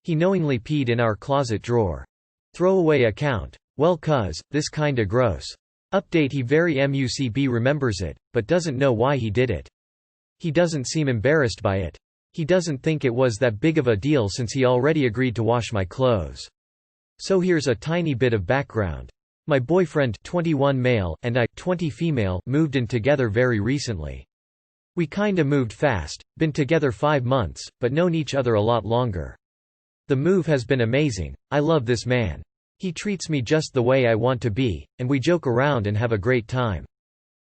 He knowingly peed in our closet drawer. Throwaway account. Well cuz, this kinda gross. Update: he very mucb remembers it, but doesn't know why he did it. He doesn't seem embarrassed by it. He doesn't think it was that big of a deal since he already agreed to wash my clothes. So here's a tiny bit of background. My boyfriend, 21 male, and I, 20 female, moved in together very recently. We kinda moved fast, been together 5 months, but known each other a lot longer. The move has been amazing. I love this man. He treats me just the way I want to be, and we joke around and have a great time.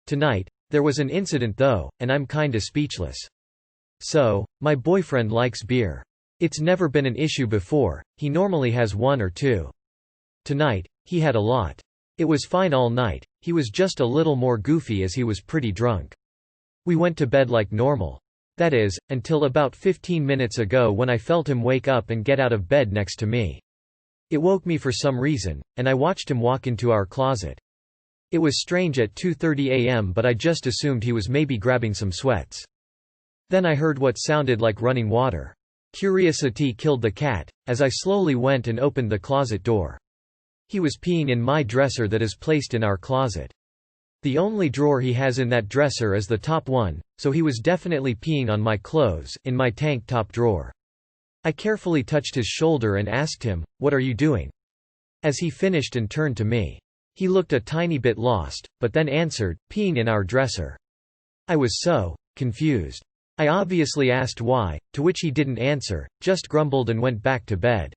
Tonight, there was an incident though, and I'm kinda speechless. So, my boyfriend likes beer. It's never been an issue before, he normally has 1 or 2. Tonight, he had a lot. It was fine all night, he was just a little more goofy as he was pretty drunk. We went to bed like normal. That is, until about 15 minutes ago when I felt him wake up and get out of bed next to me. It woke me for some reason, and I watched him walk into our closet. It was strange at 2:30 a.m. but I just assumed he was maybe grabbing some sweats. Then I heard what sounded like running water. Curiosity killed the cat, as I slowly went and opened the closet door. He was peeing in my dresser that is placed in our closet. The only drawer he has in that dresser is the top one, so he was definitely peeing on my clothes in my tank top drawer. I carefully touched his shoulder and asked him, "What are you doing?" As he finished and turned to me. He looked a tiny bit lost, but then answered, "Peeing in our dresser." I was so confused. I obviously asked why, to which he didn't answer, just grumbled and went back to bed.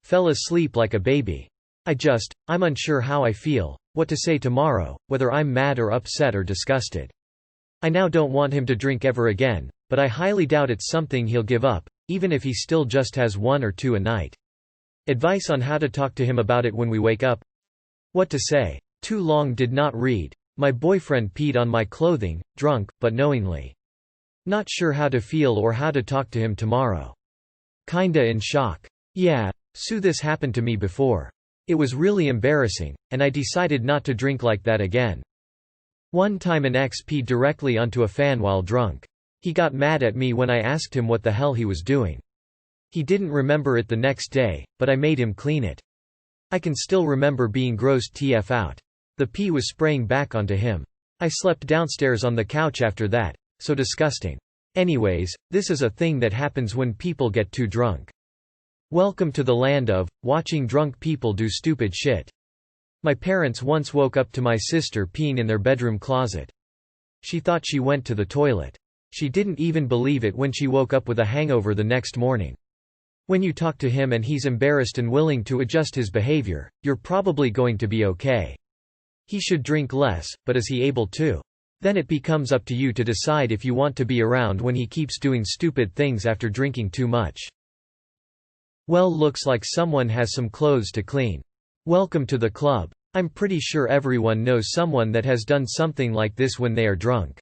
Fell asleep like a baby. I'm unsure how I feel, what to say tomorrow, whether I'm mad or upset or disgusted. I now don't want him to drink ever again, but I highly doubt it's something he'll give up, even if he still just has 1 or 2 a night. Advice on how to talk to him about it when we wake up? What to say? Too long did not read. My boyfriend peed on my clothing, drunk, but knowingly. Not sure how to feel or how to talk to him tomorrow. Kinda in shock. Yeah, Sue, this happened to me before. It was really embarrassing, and I decided not to drink like that again. One time an ex peed directly onto a fan while drunk. He got mad at me when I asked him what the hell he was doing. He didn't remember it the next day, but I made him clean it. I can still remember being grossed TF out. The pee was spraying back onto him. I slept downstairs on the couch after that, so disgusting. Anyways, this is a thing that happens when people get too drunk. Welcome to the land of watching drunk people do stupid shit. My parents once woke up to my sister peeing in their bedroom closet. She thought she went to the toilet. She didn't even believe it when she woke up with a hangover the next morning. When you talk to him and he's embarrassed and willing to adjust his behavior, you're probably going to be okay. He should drink less, but is he able to? Then it becomes up to you to decide if you want to be around when he keeps doing stupid things after drinking too much. Well, looks like someone has some clothes to clean. Welcome to the club. I'm pretty sure everyone knows someone that has done something like this when they are drunk.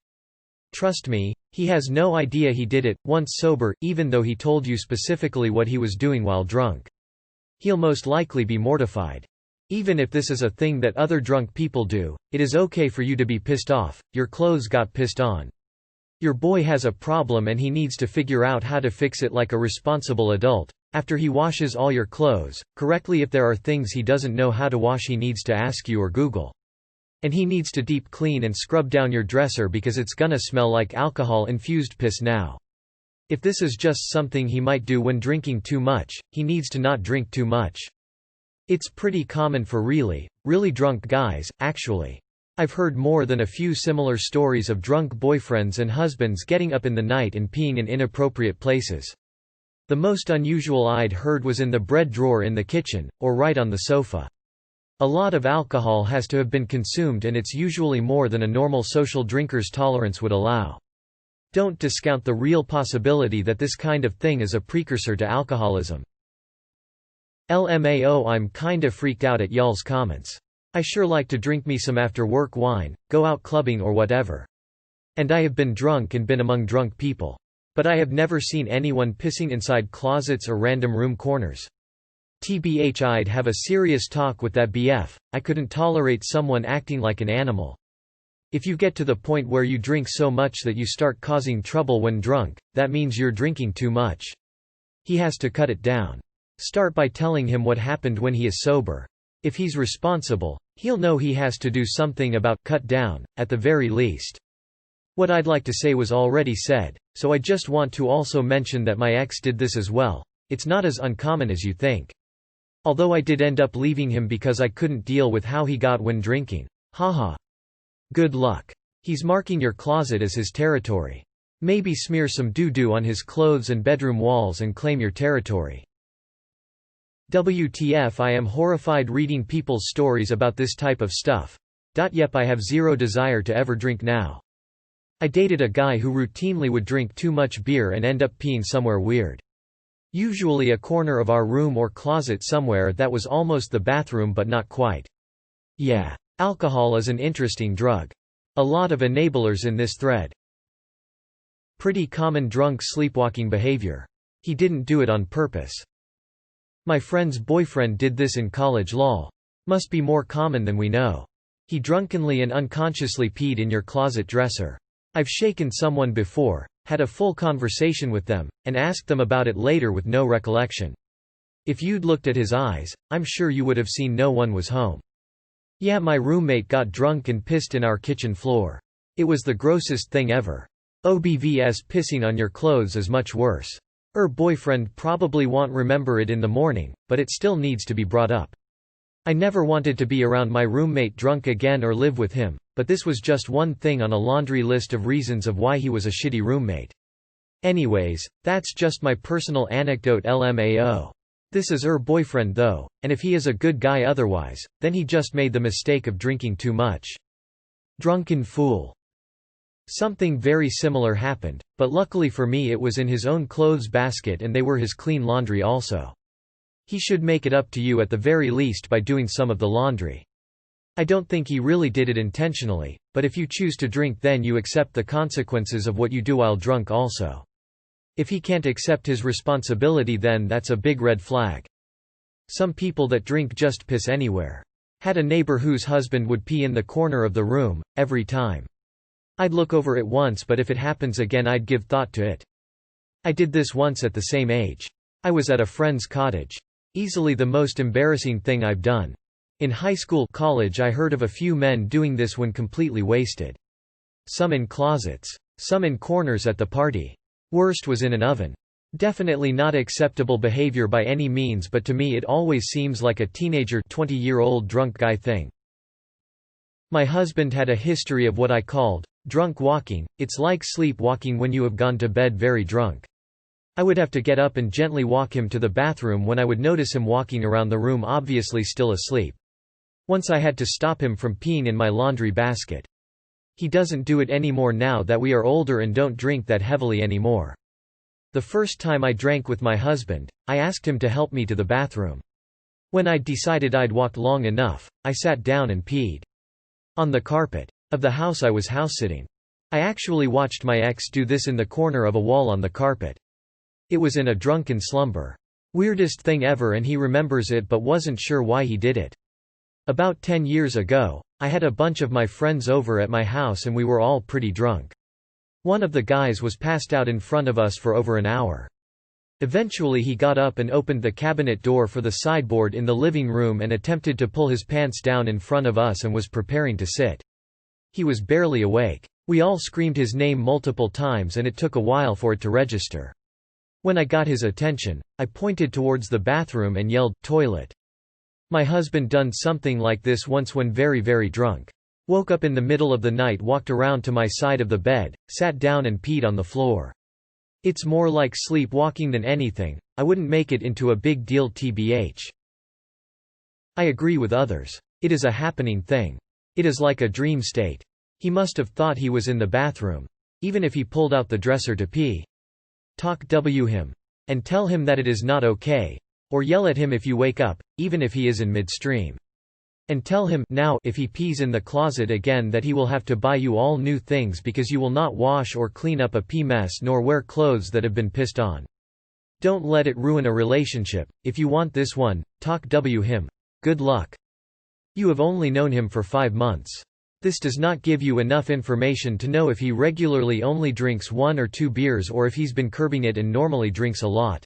Trust me, he has no idea he did it, once sober, even though he told you specifically what he was doing while drunk. He'll most likely be mortified. Even if this is a thing that other drunk people do, it is okay for you to be pissed off. Your clothes got pissed on. Your boy has a problem and he needs to figure out how to fix it like a responsible adult. After he washes all your clothes correctly, if there are things he doesn't know how to wash, he needs to ask you or Google. And he needs to deep clean and scrub down your dresser because it's gonna smell like alcohol-infused piss now. If this is just something he might do when drinking too much, he needs to not drink too much. It's pretty common for really drunk guys, actually. I've heard more than a few similar stories of drunk boyfriends and husbands getting up in the night and peeing in inappropriate places. The most unusual I'd heard was in the bread drawer in the kitchen, or right on the sofa. A lot of alcohol has to have been consumed, and it's usually more than a normal social drinker's tolerance would allow. Don't discount the real possibility that this kind of thing is a precursor to alcoholism. LMAO, I'm kinda freaked out at y'all's comments. I sure like to drink me some after work wine, go out clubbing or whatever. And I have been drunk and been among drunk people. But I have never seen anyone pissing inside closets or random room corners. TBH, I'd have a serious talk with that BF, I couldn't tolerate someone acting like an animal. If you get to the point where you drink so much that you start causing trouble when drunk, that means you're drinking too much. He has to cut it down. Start by telling him what happened when he is sober. If he's responsible, he'll know he has to do something about cut down, at the very least. What I'd like to say was already said, so I just want to also mention that my ex did this as well. It's not as uncommon as you think. Although I did end up leaving him because I couldn't deal with how he got when drinking. Haha. Good luck. He's marking your closet as his territory. Maybe smear some doo-doo on his clothes and bedroom walls and claim your territory. WTF, I am horrified reading people's stories about this type of stuff. Yep, I have zero desire to ever drink now. I dated a guy who routinely would drink too much beer and end up peeing somewhere weird. Usually a corner of our room or closet somewhere that was almost the bathroom but not quite. Yeah. Alcohol is an interesting drug. A lot of enablers in this thread. Pretty common drunk sleepwalking behavior. He didn't do it on purpose. My friend's boyfriend did this in college lol. Must be more common than we know. He drunkenly and unconsciously peed in your closet dresser. I've shaken someone before, had a full conversation with them, and asked them about it later with no recollection. If you'd looked at his eyes, I'm sure you would have seen no one was home. Yeah, my roommate got drunk and pissed in our kitchen floor. It was the grossest thing ever. OBVS, pissing on your clothes is much worse. Her boyfriend probably won't remember it in the morning, but it still needs to be brought up. I never wanted to be around my roommate drunk again or live with him, but this was just one thing on a laundry list of reasons of why he was a shitty roommate. Anyways, that's just my personal anecdote LMAO. This is her boyfriend though, and if he is a good guy otherwise, then he just made the mistake of drinking too much. Drunken fool. Something very similar happened, but luckily for me it was in his own clothes basket and they were his clean laundry also. He should make it up to you at the very least by doing some of the laundry. I don't think he really did it intentionally, but if you choose to drink then you accept the consequences of what you do while drunk also. If he can't accept his responsibility then that's a big red flag. Some people that drink just piss anywhere. Had a neighbor whose husband would pee in the corner of the room, every time. I'd look over it once but if it happens again I'd give thought to it. I did this once at the same age. I was at a friend's cottage. Easily the most embarrassing thing I've done. In high school, college I heard of a few men doing this when completely wasted. Some in closets. Some in corners at the party. Worst was in an oven. Definitely not acceptable behavior by any means but to me it always seems like a teenager 20-year-old drunk guy thing. My husband had a history of what I called drunk walking. It's like sleepwalking when you have gone to bed very drunk. I would have to get up and gently walk him to the bathroom when I would notice him walking around the room obviously still asleep. Once I had to stop him from peeing in my laundry basket. He doesn't do it anymore now that we are older and don't drink that heavily anymore. The first time I drank with my husband, I asked him to help me to the bathroom. When I'd decided I'd walked long enough, I sat down and peed. On the carpet of the house I was house-sitting. I actually watched my ex do this in the corner of a wall on the carpet. It was in a drunken slumber. Weirdest thing ever and he remembers it but wasn't sure why he did it. About 10 years ago, I had a bunch of my friends over at my house and we were all pretty drunk. One of the guys was passed out in front of us for over an hour. Eventually he got up and opened the cabinet door for the sideboard in the living room and attempted to pull his pants down in front of us and was preparing to sit. He was barely awake. We all screamed his name multiple times and it took a while for it to register. When I got his attention, I pointed towards the bathroom and yelled, "Toilet." My husband done something like this once when very drunk. Woke up in the middle of the night, walked around to my side of the bed, sat down and peed on the floor. It's more like sleepwalking than anything. I wouldn't make it into a big deal tbh. I agree with others. It is a happening thing. It is like a dream state. He must have thought he was in the bathroom. Even if he pulled out the dresser to pee. Talk him. And tell him that it is not okay. Or yell at him if you wake up, even if he is in midstream. And tell him now if he pees in the closet again that he will have to buy you all new things because you will not wash or clean up a pee mess nor wear clothes that have been pissed on. Don't let it ruin a relationship. If you want this one, talk him. Good luck. You have only known him for 5 months. This does not give you enough information to know if he regularly only drinks 1 or 2 beers or if he's been curbing it and normally drinks a lot.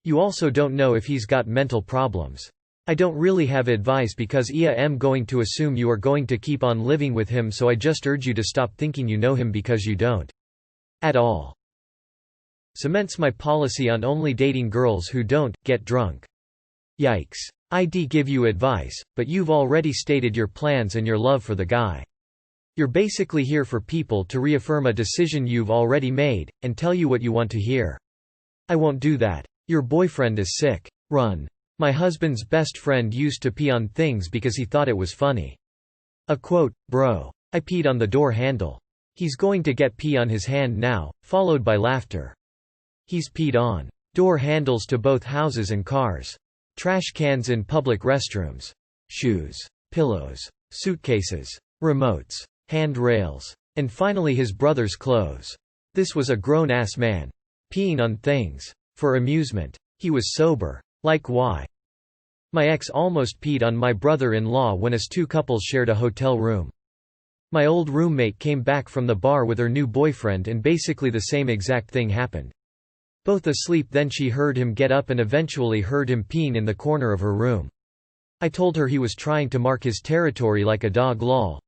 You also don't know if he's got mental problems. I don't really have advice because I am going to assume you are going to keep on living with him, so I just urge you to stop thinking you know him because you don't. At all. Cements my policy on only dating girls who don't get drunk. Yikes. I'd give you advice, but you've already stated your plans and your love for the guy. You're basically here for people to reaffirm a decision you've already made, and tell you what you want to hear. I won't do that. Your boyfriend is sick. Run. My husband's best friend used to pee on things because he thought it was funny. A quote, bro. I peed on the door handle. He's going to get pee on his hand now, followed by laughter. He's peed on door handles to both houses and cars. Trash cans in public restrooms. Shoes. Pillows. Suitcases. Remotes. Handrails. And finally his brother's clothes. This was a grown-ass man. Peeing on things. For amusement. He was sober. Like why? My ex almost peed on my brother-in-law when us two couples shared a hotel room. My old roommate came back from the bar with her new boyfriend and basically the same exact thing happened. Both asleep, then she heard him get up and eventually heard him peeing in the corner of her room. I told her he was trying to mark his territory like a dog. Lol.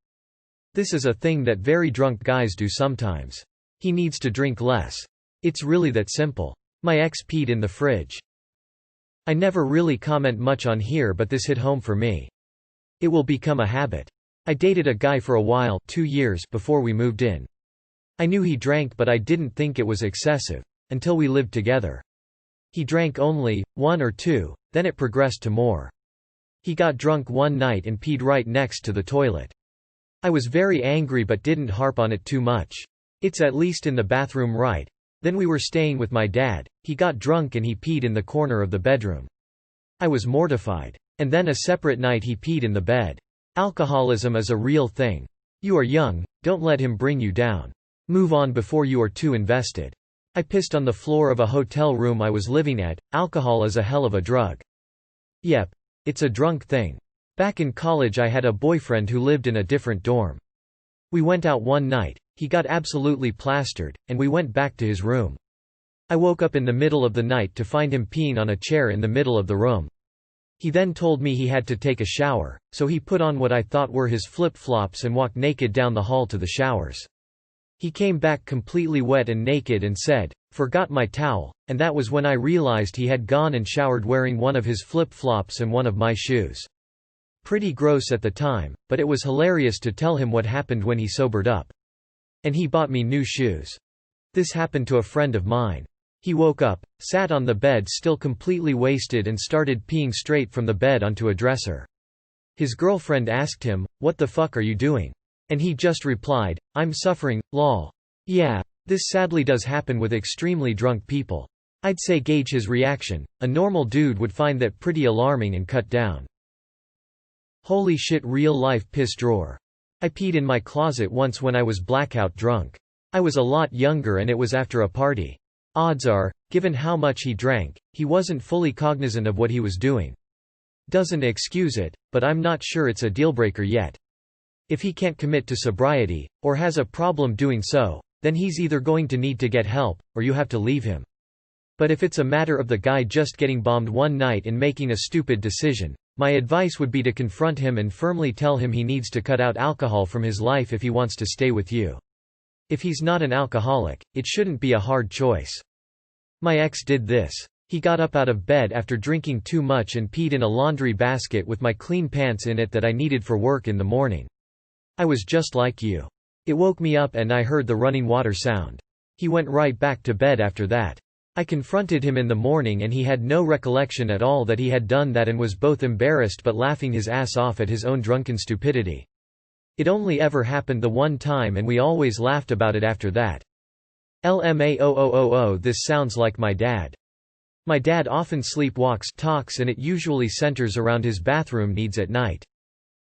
This is a thing that very drunk guys do sometimes. He needs to drink less. It's really that simple. My ex peed in the fridge. I never really comment much on here, but this hit home for me. It will become a habit. I dated a guy for a while, 2 years, before we moved in. I knew he drank, but I didn't think it was excessive. Until we lived together. He drank only 1 or 2, then it progressed to more. He got drunk one night and peed right next to the toilet. I was very angry but didn't harp on it too much. It's at least in the bathroom, right? Then we were staying with my dad, he got drunk and he peed in the corner of the bedroom. I was mortified. And then a separate night he peed in the bed. Alcoholism is a real thing. You are young, don't let him bring you down. Move on before you are too invested. I pissed on the floor of a hotel room I was living at. Alcohol is a hell of a drug. Yep. It's a drunk thing. Back in college I had a boyfriend who lived in a different dorm. We went out one night, he got absolutely plastered, and we went back to his room. I woke up in the middle of the night to find him peeing on a chair in the middle of the room. He then told me he had to take a shower, so he put on what I thought were his flip-flops and walked naked down the hall to the showers. He came back completely wet and naked and said, "Forgot my towel," and that was when I realized he had gone and showered wearing one of his flip-flops and one of my shoes. Pretty gross at the time, but it was hilarious to tell him what happened when he sobered up. And he bought me new shoes. This happened to a friend of mine. He woke up, sat on the bed still completely wasted and started peeing straight from the bed onto a dresser. His girlfriend asked him, "What the fuck are you doing?" And he just replied, "I'm suffering, lol." Yeah, this sadly does happen with extremely drunk people. I'd say gauge his reaction. A normal dude would find that pretty alarming and cut down. Holy shit, real life piss drawer. I peed in my closet once when I was blackout drunk. I was a lot younger and it was after a party. Odds are, given how much he drank, he wasn't fully cognizant of what he was doing. Doesn't excuse it, but I'm not sure it's a dealbreaker yet. If he can't commit to sobriety, or has a problem doing so, then he's either going to need to get help, or you have to leave him. But if it's a matter of the guy just getting bombed one night and making a stupid decision, my advice would be to confront him and firmly tell him he needs to cut out alcohol from his life if he wants to stay with you. If he's not an alcoholic, it shouldn't be a hard choice. My ex did this. He got up out of bed after drinking too much and peed in a laundry basket with my clean pants in it that I needed for work in the morning. I was just like you. It woke me up and I heard the running water sound. He went right back to bed after that. I confronted him in the morning and he had no recollection at all that he had done that and was both embarrassed but laughing his ass off at his own drunken stupidity. It only ever happened the one time and we always laughed about it after that. LMAOOOO. This sounds like my dad. My dad often sleepwalks, talks, and it usually centers around his bathroom needs at night.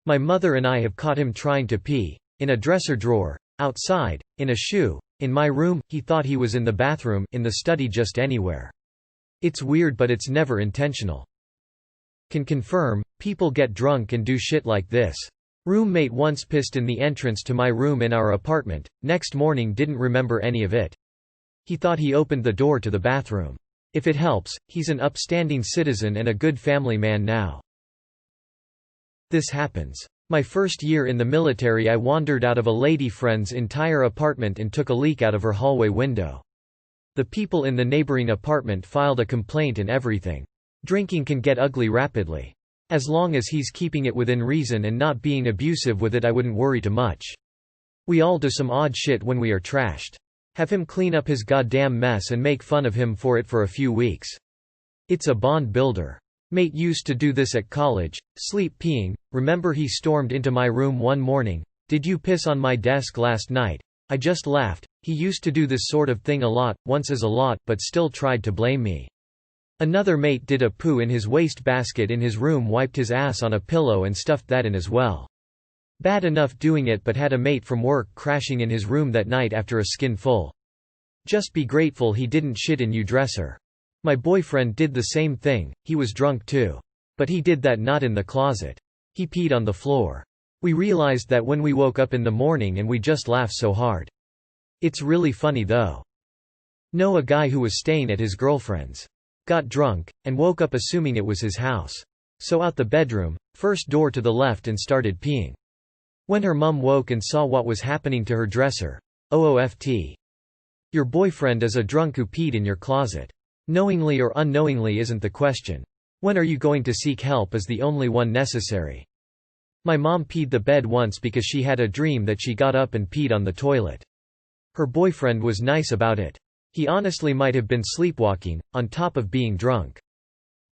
My mother and I have caught him trying to pee. In a dresser drawer. Outside. In a shoe. In my room. He thought he was in the bathroom. In the study, just anywhere. It's weird but it's never intentional. Can confirm, people get drunk and do shit like this. Roommate once pissed in the entrance to my room in our apartment, next morning didn't remember any of it. He thought he opened the door to the bathroom. If it helps, he's an upstanding citizen and a good family man now. This happens. My first year in the military, I wandered out of a lady friend's entire apartment and took a leak out of her hallway window. The people in the neighboring apartment filed a complaint and everything. Drinking can get ugly rapidly. As long as he's keeping it within reason and not being abusive with it, I wouldn't worry too much. We all do some odd shit when we are trashed. Have him clean up his goddamn mess and make fun of him for it for a few weeks. It's a bond builder. Mate used to do this at college, sleep peeing. Remember he stormed into my room one morning. "Did you piss on my desk last night?" I just laughed. He used to do this sort of thing a lot, once is a lot, but still tried to blame me. Another mate did a poo in his wastebasket in his room, wiped his ass on a pillow and stuffed that in as well. Bad enough doing it, but had a mate from work crashing in his room that night after a skin full. Just be grateful he didn't shit in your dresser. My boyfriend did the same thing, he was drunk too. But he did that not in the closet. He peed on the floor. We realized that when we woke up in the morning and we just laughed so hard. It's really funny though. Know a guy who was staying at his girlfriend's. Got drunk, and woke up assuming it was his house. So out the bedroom, first door to the left, and started peeing. When her mum woke and saw what was happening to her dresser. OOFT. Your boyfriend is a drunk who peed in your closet. Knowingly or unknowingly isn't the question. When are you going to seek help is the only one necessary. My mom peed the bed once because she had a dream that she got up and peed on the toilet. Her boyfriend was nice about it. He honestly might have been sleepwalking, on top of being drunk.